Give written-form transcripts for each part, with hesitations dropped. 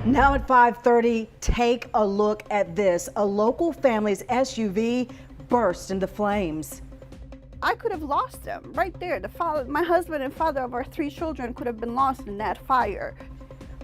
Now at 5:30, take a look at this. A local family's SUV burst into flames. I could have lost them right there. My husband and father of our 3 children could have been lost in that fire.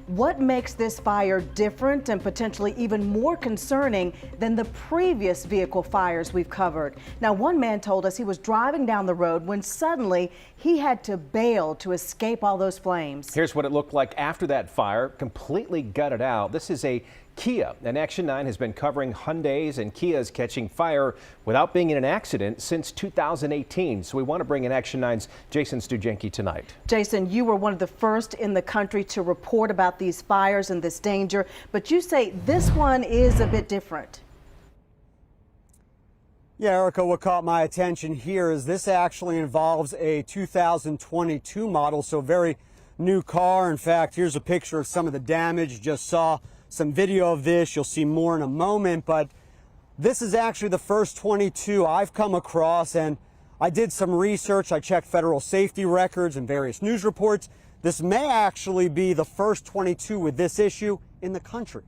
What makes this fire different and potentially even more concerning than the previous vehicle fires we've covered? Now, one man told us he was driving down the road when suddenly he had to bail to escape all those flames. Here's what it looked like after that fire, completely gutted out. This is a Kia, and Action 9 has been covering Hyundais and Kias catching fire without being in an accident since 2018. So we want to bring in Action 9's Jason Stujenki tonight. Jason, you were one of the first in the country to report about these fires and this danger, but you say this one is a bit different. Yeah, Erica, what caught my attention here is this actually involves a 2022 model, so very new car. In fact, here's a picture of some of the damage. Just saw some video of this. You'll see more in a moment, but this is actually the first 22 I've come across, and I did some research. I checked federal safety records and various news reports. This may actually be the first 22 with this issue in the country.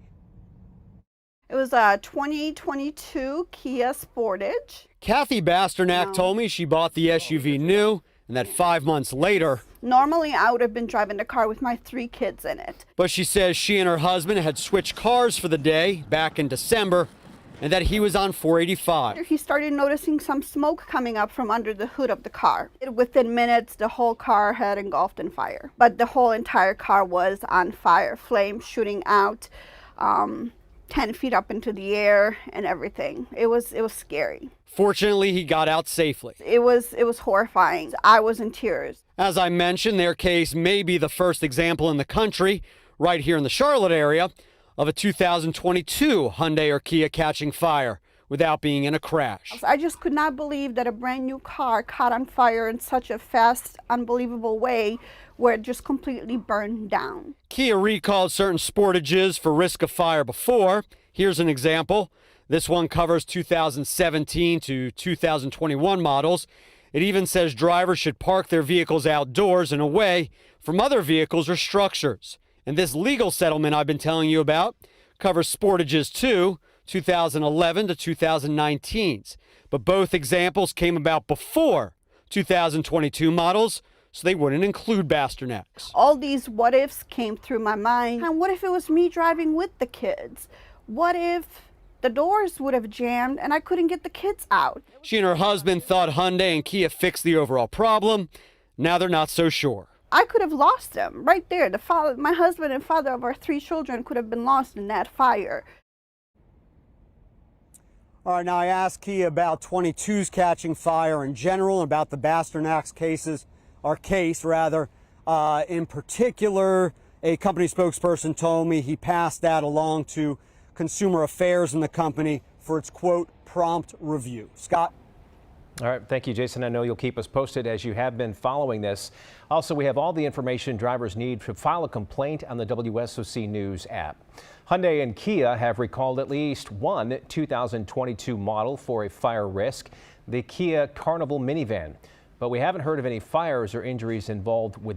It was a 2022 Kia Sportage. Kathy Basternak told me she bought the SUV new and that 5 months later, Normally, I would have been driving the car with my 3 kids in it. but she says she and her husband had switched cars for the day back in December and that he was on 485. He started noticing some smoke coming up from under the hood of the car. Within minutes, the whole car had engulfed in fire. But the whole entire car was on fire, flames shooting out 10 feet up into the air and everything. It was scary. Fortunately, he got out safely. It was horrifying. I was in tears. As I mentioned, their case may be the first example in the country, right here in the Charlotte area, of a 2022 Hyundai or Kia catching fire without being in a crash. I just could not believe that a brand new car caught on fire in such a fast, unbelievable way where it just completely burned down. Kia recalled certain Sportages for risk of fire before. Here's an example. This one covers 2017 to 2021 models. It even says drivers should park their vehicles outdoors and away from other vehicles or structures. And this legal settlement I've been telling you about covers Sportages too, 2011 to 2019s. But both examples came about before 2022 models, so they wouldn't include Basternak's. All these what ifs came through my mind. And what if it was me driving with the kids? What if the doors would have jammed and I couldn't get the kids out? She and her husband thought Hyundai and Kia fixed the overall problem. Now they're not so sure. I could have lost them right there. My husband and father of our 3 children could have been lost in that fire. All right, now I asked Kia about 22s catching fire in general, about the Basternak's case in particular. A company spokesperson told me he passed that along to Consumer Affairs in the company for its, quote, prompt review. Scott? All right. Thank you, Jason. I know you'll keep us posted as you have been following this. Also, we have all the information drivers need to file a complaint on the WSOC News app. Hyundai and Kia have recalled at least one 2022 model for a fire risk, the Kia Carnival minivan. But we haven't heard of any fires or injuries involved with